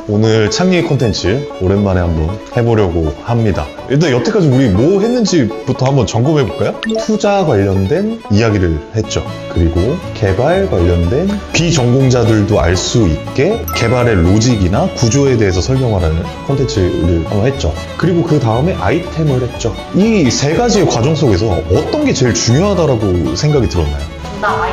오늘 창립 콘텐츠 오랜만에 한번 해보려고 합니다. 일단 여태까지 우리 뭐 했는지부터 한번 점검해 볼까요? 투자 관련된 이야기를 했죠. 그리고 개발 관련된 비전공자들도 알 수 있게 개발의 로직이나 구조에 대해서 설명하라는 콘텐츠를 한번 했죠. 그리고 그 다음에 아이템을 했죠. 이 세 가지의 과정 속에서 어떤 게 제일 중요하다고 생각이 들었나요? 나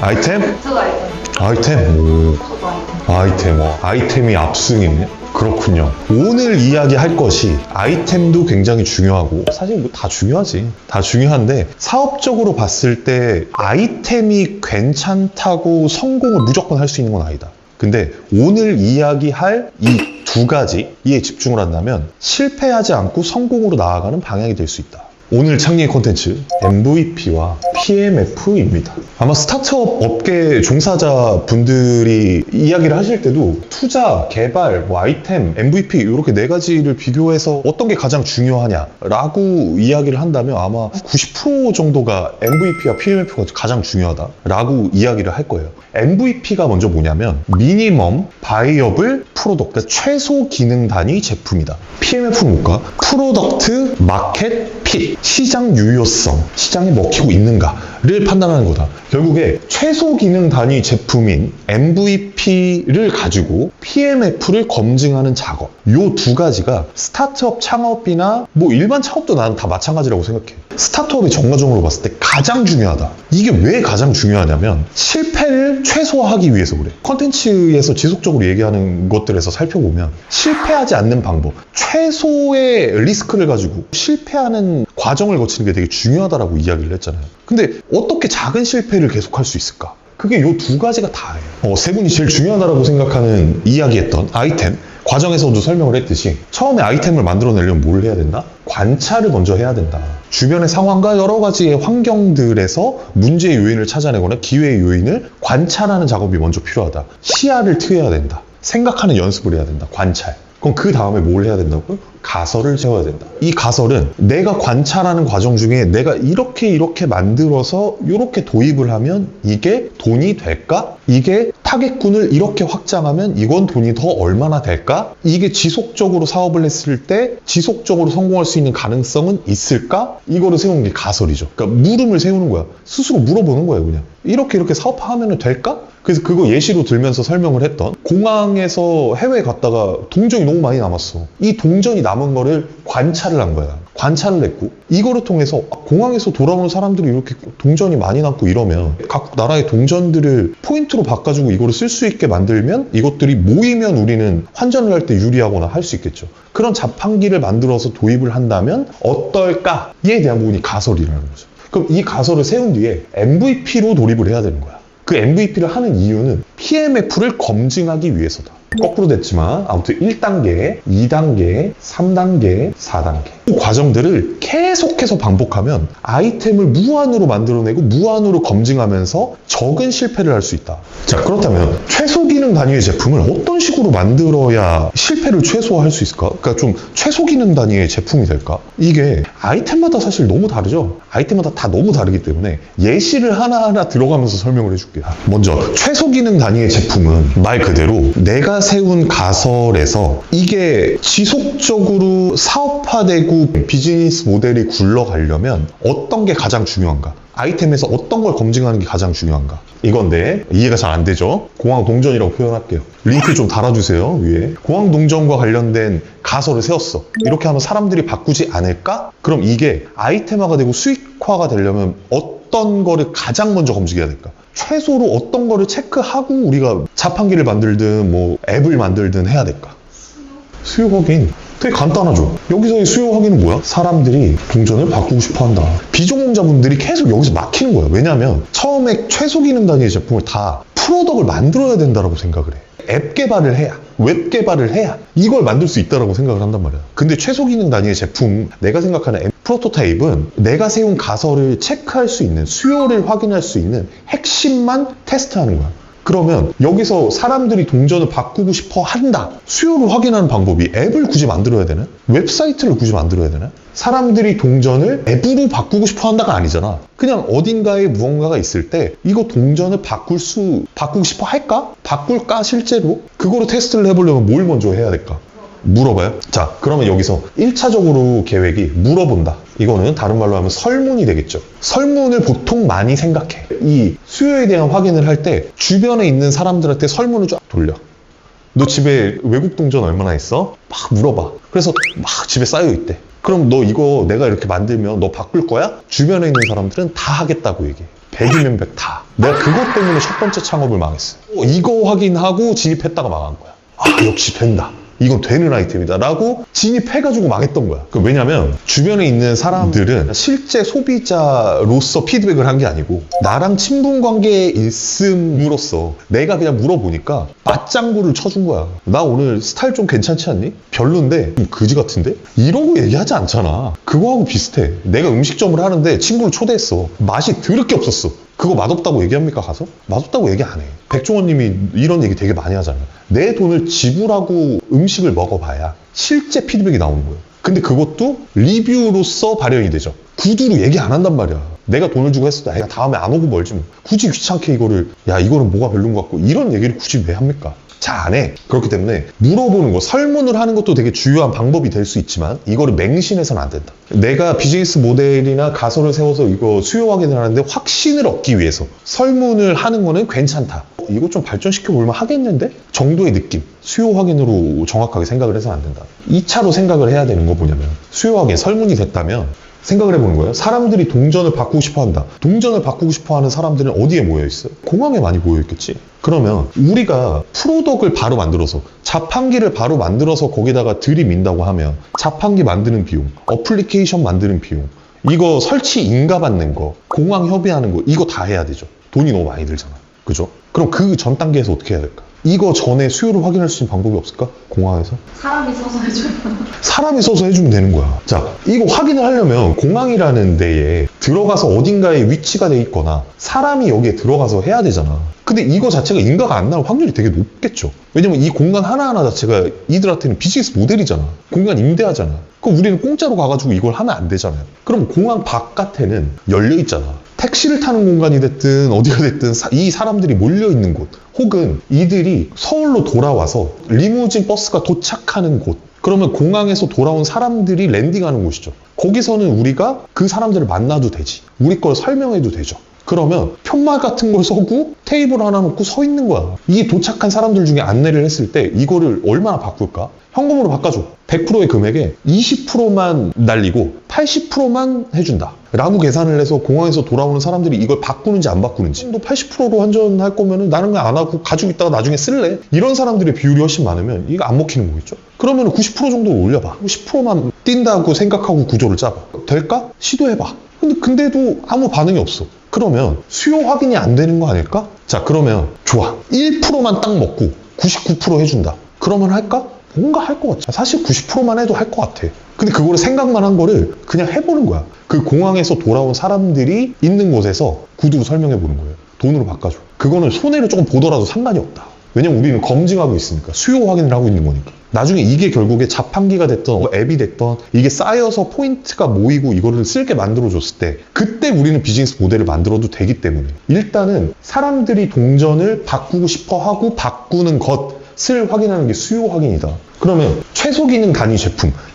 아이템. 아이템? 저도 아이템. 아이템? 오. 저도 아이템. 아이템이 압승이네. 그렇군요. 오늘 이야기할 것이 아이템도 굉장히 중요하고 사실 뭐 다 중요하지. 다 중요한데 사업적으로 봤을 때 아이템이 괜찮다고 성공을 무조건 할 수 있는 건 아니다. 근데 오늘 이야기할 이 두 가지에 집중을 한다면 실패하지 않고 성공으로 나아가는 방향이 될 수 있다. 오늘 창립 콘텐츠 MVP와 PMF입니다. 아마 스타트업 업계 종사자 분들이 이야기를 하실 때도 투자, 개발, 뭐 아이템, MVP 이렇게 네 가지를 비교해서 어떤 게 가장 중요하냐라고 이야기를 한다면 아마 90% 정도가 MVP와 PMF가 가장 중요하다라고 이야기를 할 거예요. MVP가 먼저 뭐냐면 미니멈 바이어블 프로덕트, 그러니까 최소 기능 단위 제품이다. PMF는 뭘까? 프로덕트 마켓 핏, 시장 유효성, 시장에 먹히고 있는가를 판단하는 거다. 결국에 최소 기능 단위 제품인 MVP를 가지고 PMF를 검증하는 작업. 요 두 가지가 스타트업 창업이나 뭐 일반 창업도 나는 다 마찬가지라고 생각해. 스타트업의 정과정으로 봤을 때 가장 중요하다. 이게 왜 가장 중요하냐면 실패를 최소화하기 위해서 그래. 컨텐츠에서 지속적으로 얘기하는 것들에서 살펴보면 실패하지 않는 방법, 최소의 리스크를 가지고 실패하는 과정을 거치는 게 되게 중요하다라고 이야기를 했잖아요. 근데 어떻게 작은 실패를 계속할 수 있을까? 그게 요 두 가지가 다예요. 세 분이 제일 중요하다라고 생각하는 이야기했던 아이템, 과정에서도 설명을 했듯이 처음에 아이템을 만들어내려면 뭘 해야 된다? 관찰을 먼저 해야 된다. 주변의 상황과 여러 가지의 환경들에서 문제의 요인을 찾아내거나 기회의 요인을 관찰하는 작업이 먼저 필요하다. 시야를 트여야 된다. 생각하는 연습을 해야 된다. 관찰. 그럼 그 다음에 뭘 해야 된다고요? 가설을 세워야 된다. 이 가설은 내가 관찰하는 과정 중에 내가 이렇게 만들어서 이렇게 도입을 하면 이게 돈이 될까? 이게 타겟군을 이렇게 확장하면 이건 돈이 더 얼마나 될까? 이게 지속적으로 사업을 했을 때 지속적으로 성공할 수 있는 가능성은 있을까? 이거를 세우는 게 가설이죠. 그러니까 물음을 세우는 거야. 스스로 물어보는 거예요, 그냥. 이렇게 사업하면 될까? 그래서 그거 예시로 들면서 설명을 했던 공항에서 해외에 갔다가 동전이 너무 많이 남았어. 이 동전이 남은 거를 관찰을 한 거야. 관찰을 했고 이거를 통해서 공항에서 돌아오는 사람들이 이렇게 동전이 많이 남고 이러면 각 나라의 동전들을 포인트로 바꿔주고 이거를 쓸 수 있게 만들면 이것들이 모이면 우리는 환전을 할 때 유리하거나 할 수 있겠죠. 그런 자판기를 만들어서 도입을 한다면 어떨까에 대한 부분이 가설이라는 거죠. 그럼 이 가설을 세운 뒤에 MVP로 돌입을 해야 되는 거야. 그 MVP를 하는 이유는 PMF를 검증하기 위해서다. 거꾸로 됐지만 아무튼 1단계, 2단계, 3단계, 4단계 그 과정들을 계속해서 반복하면 아이템을 무한으로 만들어내고 무한으로 검증하면서 적은 실패를 할 수 있다. 자, 그렇다면 최소 기능 단위의 제품을 어떤 식으로 만들어야 실패를 최소화할 수 있을까? 그러니까 좀 최소 기능 단위의 제품이 될까? 이게 아이템마다 사실 너무 다르죠. 아이템마다 다 너무 다르기 때문에 예시를 하나하나 들어가면서 설명을 해줄게요. 먼저 최소 기능 단위의 제품은 말 그대로 내가 세운 가설에서 이게 지속적으로 사업화되고 비즈니스 모델이 굴러가려면 어떤 게 가장 중요한가? 아이템에서 어떤 걸 검증하는 게 가장 중요한가? 이건데 이해가 잘 안 되죠? 공항 동전이라고 표현할게요. 링크 좀 달아주세요, 위에. 공항 동전과 관련된 가설을 세웠어. 이렇게 하면 사람들이 바꾸지 않을까? 그럼 이게 아이템화가 되고 수익화가 되려면 어떤 거를 가장 먼저 검증해야 될까? 최소로 어떤 거를 체크하고 우리가 자판기를 만들든 뭐 앱을 만들든 해야 될까? 수요 확인. 되게 간단하죠. 여기서의 수요 확인은 뭐야? 사람들이 동전을 바꾸고 싶어 한다. 비전공자분들이 계속 여기서 막히는 거야. 왜냐면 처음에 최소 기능 단위의 제품을 다 프로덕트를 만들어야 된다고 생각을 해. 앱 개발을 해야, 웹 개발을 해야 이걸 만들 수 있다고 생각을 한단 말이야. 근데 최소 기능 단위의 제품, 내가 생각하는 프로토타입은 내가 세운 가설을 체크할 수 있는, 수요를 확인할 수 있는 핵심만 테스트하는 거야. 그러면 여기서 사람들이 동전을 바꾸고 싶어 한다. 수요를 확인하는 방법이 앱을 굳이 만들어야 되나? 웹사이트를 굳이 만들어야 되나? 사람들이 동전을 앱으로 바꾸고 싶어 한다가 아니잖아. 그냥 어딘가에 무언가가 있을 때 이거 동전을 바꾸고 싶어 할까? 바꿀까 실제로? 그거로 테스트를 해보려면 뭘 먼저 해야 될까? 물어봐요. 자, 그러면 여기서 1차적으로 계획이 물어본다. 이거는 다른 말로 하면 설문이 되겠죠. 설문을 보통 많이 생각해. 이 수요에 대한 확인을 할 때 주변에 있는 사람들한테 설문을 쫙 돌려. 너 집에 외국 동전 얼마나 있어? 막 물어봐. 그래서 막 집에 쌓여 있대. 그럼 너 이거 내가 이렇게 만들면 너 바꿀 거야? 주변에 있는 사람들은 다 하겠다고 얘기해. 100이면 100 다. 내가 그것 때문에 첫 번째 창업을 망했어. 이거 확인하고 진입했다가 망한 거야. 아, 역시 된다. 이건 되는 아이템이다 라고 진입해가지고 망했던 거야. 왜냐면 주변에 있는 사람들은 실제 소비자로서 피드백을 한 게 아니고 나랑 친분 관계에 있음으로써 내가 그냥 물어보니까 맞장구를 쳐준 거야. 나 오늘 스타일 좀 괜찮지 않니? 별론데? 그지 같은데? 이러고 얘기하지 않잖아. 그거하고 비슷해. 내가 음식점을 하는데 친구를 초대했어. 맛이 더럽게 없었어. 그거 맛없다고 얘기합니까 가서? 맛없다고 얘기 안 해. 백종원 님이 이런 얘기 되게 많이 하잖아요. 내 돈을 지불하고 음식을 먹어봐야 실제 피드백이 나오는 거예요. 근데 그것도 리뷰로서 발현이 되죠. 구두로 얘기 안 한단 말이야. 내가 돈을 주고 했을 때 다음에 안 오고 멀지 뭐. 굳이 귀찮게 이거를 야 이거는 뭐가 별론 것 같고 이런 얘기를 굳이 왜 합니까? 잘 안 해. 그렇기 때문에 물어보는 거, 설문을 하는 것도 되게 중요한 방법이 될 수 있지만 이거를 맹신해서는 안 된다. 내가 비즈니스 모델이나 가설을 세워서 이거 수요 확인을 하는데 확신을 얻기 위해서 설문을 하는 거는 괜찮다. 이거 좀 발전시켜 볼만 하겠는데? 정도의 느낌. 수요 확인으로 정확하게 생각을 해서는 안 된다. 2차로 생각을 해야 되는 거 뭐냐면 수요 확인, 설문이 됐다면 생각을 해보는 거예요. 사람들이 동전을 바꾸고 싶어 한다. 동전을 바꾸고 싶어 하는 사람들은 어디에 모여 있어요? 공항에 많이 모여 있겠지. 그러면 우리가 프로덕을 바로 만들어서 자판기를 바로 만들어서 거기다가 들이민다고 하면 자판기 만드는 비용, 어플리케이션 만드는 비용, 이거 설치 인가 받는 거, 공항 협의하는 거 이거 다 해야 되죠. 돈이 너무 많이 들잖아. 그죠? 그럼 그 전 단계에서 어떻게 해야 될까? 이거 전에 수요를 확인할 수 있는 방법이 없을까? 공항에서? 사람이 서서 해줘요. 사람이 서서 해주면 되는 거야. 자, 이거 확인을 하려면 공항이라는 데에 들어가서 어딘가에 위치가 돼 있거나 사람이 여기에 들어가서 해야 되잖아. 근데 이거 자체가 인가가 안 나올 확률이 되게 높겠죠. 왜냐면 이 공간 하나하나 자체가 이들한테는 비즈니스 모델이잖아. 공간 임대하잖아. 그럼 우리는 공짜로 가가지고 이걸 하면 안 되잖아요. 그럼 공항 바깥에는 열려 있잖아. 택시를 타는 공간이 됐든 어디가 됐든 이 사람들이 몰려있는 곳 혹은 이들이 서울로 돌아와서 리무진 버스가 도착하는 곳, 그러면 공항에서 돌아온 사람들이 랜딩하는 곳이죠. 거기서는 우리가 그 사람들을 만나도 되지. 우리 걸 설명해도 되죠. 그러면 편말 같은 걸 서고 테이블 하나 놓고 서 있는 거야. 이 도착한 사람들 중에 안내를 했을 때 이거를 얼마나 바꿀까? 현금으로 바꿔줘. 100%의 금액에 20%만 날리고 80%만 해준다 라고 계산을 해서 공항에서 돌아오는 사람들이 이걸 바꾸는지 안 바꾸는지, 너 80%로 환전할 거면은 나는 그냥 안 하고 가지고 있다가 나중에 쓸래? 이런 사람들의 비율이 훨씬 많으면 이거 안 먹히는 거겠죠? 그러면 90% 정도 올려봐. 10%만 뛴다고 생각하고 구조를 짜봐. 될까? 시도해봐. 근데도 아무 반응이 없어. 그러면 수요 확인이 안 되는 거 아닐까? 자, 그러면 좋아. 1%만 딱 먹고 99% 해준다. 그러면 할까? 뭔가 할 것 같아. 사실 90%만 해도 할 것 같아. 근데 그거를 생각만 한 거를 그냥 해보는 거야. 그 공항에서 돌아온 사람들이 있는 곳에서 구두로 설명해 보는 거예요. 돈으로 바꿔줘. 그거는 손해를 조금 보더라도 상관이 없다. 왜냐면 우리는 검증하고 있으니까. 수요 확인을 하고 있는 거니까. 나중에 이게 결국에 자판기가 됐던 앱이 됐던 이게 쌓여서 포인트가 모이고 이거를 쓸게 만들어줬을 때 그때 우리는 비즈니스 모델을 만들어도 되기 때문에 일단은 사람들이 동전을 바꾸고 싶어 하고 바꾸는 것을 확인하는 게 수요 확인이다. 그러면 최소 기능 단위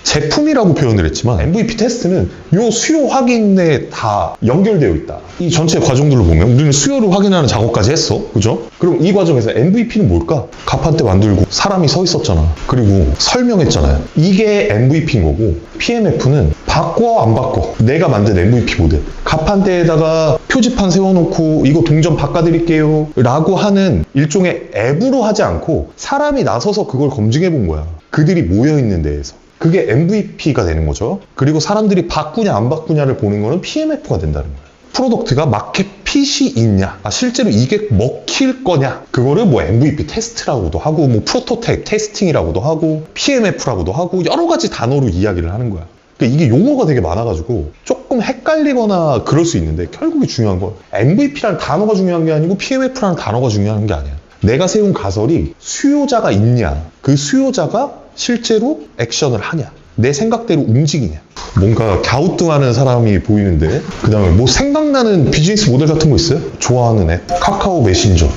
제품이라고 표현을 했지만 MVP 테스트는 요 수요 확인에 다 연결되어 있다. 이 전체 과정들을 보면 우리는 수요를 확인하는 작업까지 했어. 그죠? 그럼 이 과정에서 MVP는 뭘까? 가판대 만들고 사람이 서 있었잖아. 그리고 설명했잖아요. 이게 MVP인 거고 PMF는 바꿔 안 바꿔. 내가 만든 MVP 모델. 가판대에다가 표지판 세워놓고 이거 동전 바꿔드릴게요 라고 하는 일종의 앱으로 하지 않고 사람이 나서서 그걸 검증해 본 거야. 그들이 모여있는 데에서. 그게 MVP가 되는 거죠. 그리고 사람들이 바꾸냐 안 바꾸냐를 보는 거는 PMF가 된다는 거예요. 프로덕트가 마켓핏이 있냐, 실제로 이게 먹힐 거냐, 그거를 뭐 MVP 테스트라고도 하고 뭐 프로토타입 테스팅이라고도 하고 PMF라고도 하고 여러 가지 단어로 이야기를 하는 거야. 그러니까 이게 용어가 되게 많아가지고 조금 헷갈리거나 그럴 수 있는데 결국에 중요한 건 MVP라는 단어가 중요한 게 아니고 PMF라는 단어가 중요한 게 아니야. 내가 세운 가설이 수요자가 있냐, 그 수요자가 실제로 액션을 하냐, 내 생각대로 움직이냐. 뭔가 갸우뚱하는 사람이 보이는데, 그 다음에 뭐 생각나는 비즈니스 모델 같은 거 있어요? 좋아하는 앱? 카카오 메신저.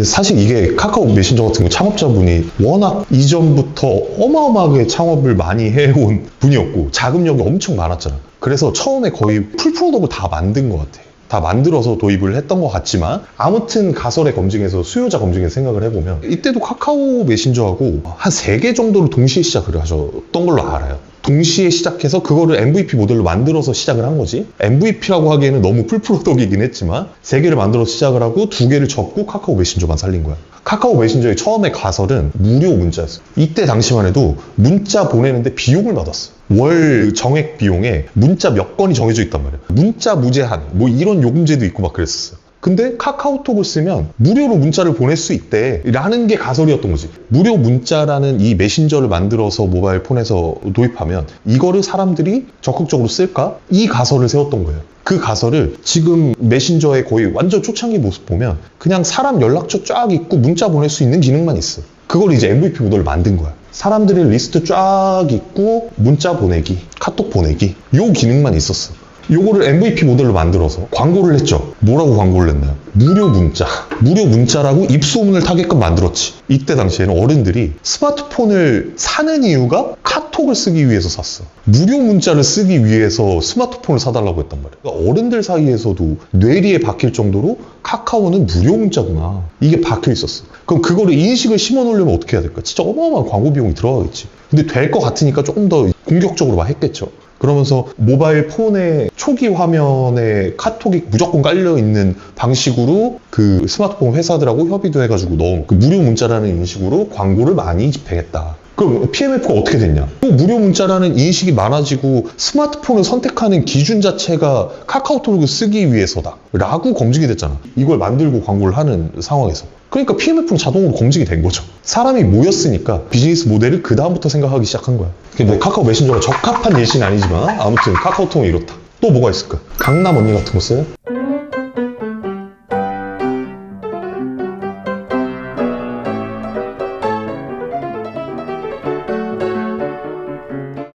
사실 이게 카카오 메신저 같은 거 창업자분이 워낙 이전부터 어마어마하게 창업을 많이 해온 분이었고 자금력이 엄청 많았잖아. 그래서 처음에 거의 풀 프로덕을 다 만든 것 같아. 다 만들어서 도입을 했던 것 같지만, 아무튼 가설의 검증에서 수요자 검증에서 생각을 해보면 이때도 카카오 메신저하고 한 3개 정도를 동시에 시작을 하셨던 걸로 알아요. 동시에 시작해서 그거를 MVP 모델로 만들어서 시작을 한 거지. MVP라고 하기에는 너무 풀프로덕이긴 했지만 3개를 만들어서 시작을 하고 2개를 접고 카카오 메신저만 살린 거야. 카카오 메신저의 처음에 가설은 무료 문자였어. 이때 당시만 해도 문자 보내는데 비용을 받았어. 월 정액 비용에 문자 몇 건이 정해져 있단 말이야. 문자 무제한 뭐 이런 요금제도 있고 막 그랬었어. 근데 카카오톡을 쓰면 무료로 문자를 보낼 수 있대 라는 게 가설이었던 거지. 무료 문자라는 이 메신저를 만들어서 모바일 폰에서 도입하면 이거를 사람들이 적극적으로 쓸까? 이 가설을 세웠던 거예요. 그 가설을 지금 메신저의 거의 완전 초창기 모습 보면 그냥 사람 연락처 쫙 있고 문자 보낼 수 있는 기능만 있어. 그걸 이제 MVP 모델을 만든 거야. 사람들의 리스트 쫙 있고 문자 보내기, 카톡 보내기 요 기능만 있었어. 요거를 MVP 모델로 만들어서 광고를 했죠. 뭐라고 광고를 했나요? 무료 문자. 무료 문자라고 입소문을 타게끔 만들었지. 이때 당시에는 어른들이 스마트폰을 사는 이유가 카톡을 쓰기 위해서 샀어. 무료 문자를 쓰기 위해서 스마트폰을 사달라고 했단 말이야. 그러니까 어른들 사이에서도 뇌리에 박힐 정도로 카카오는 무료 문자구나. 이게 박혀 있었어. 그럼 그거를 인식을 심어 놓으려면 어떻게 해야 될까? 진짜 어마어마한 광고 비용이 들어가겠지. 근데 될 것 같으니까 조금 더 공격적으로 막 했겠죠. 그러면서 모바일 폰의 초기 화면에 카톡이 무조건 깔려있는 방식으로 그 스마트폰 회사들하고 협의도 해가지고 넣은 그 무료 문자라는 인식으로 광고를 많이 집행했다. 그럼 PMF가 어떻게 됐냐? 또 무료 문자라는 인식이 많아지고 스마트폰을 선택하는 기준 자체가 카카오톡을 쓰기 위해서다 라고 검증이 됐잖아. 이걸 만들고 광고를 하는 상황에서. 그러니까 PMF는 자동으로 검증이 된 거죠. 사람이 모였으니까 비즈니스 모델을 그 다음부터 생각하기 시작한 거야. 뭐 카카오 메신저가 적합한 예시는 아니지만 아무튼 카카오톡은 이렇다. 또 뭐가 있을까? 강남 언니 같은 거 써요?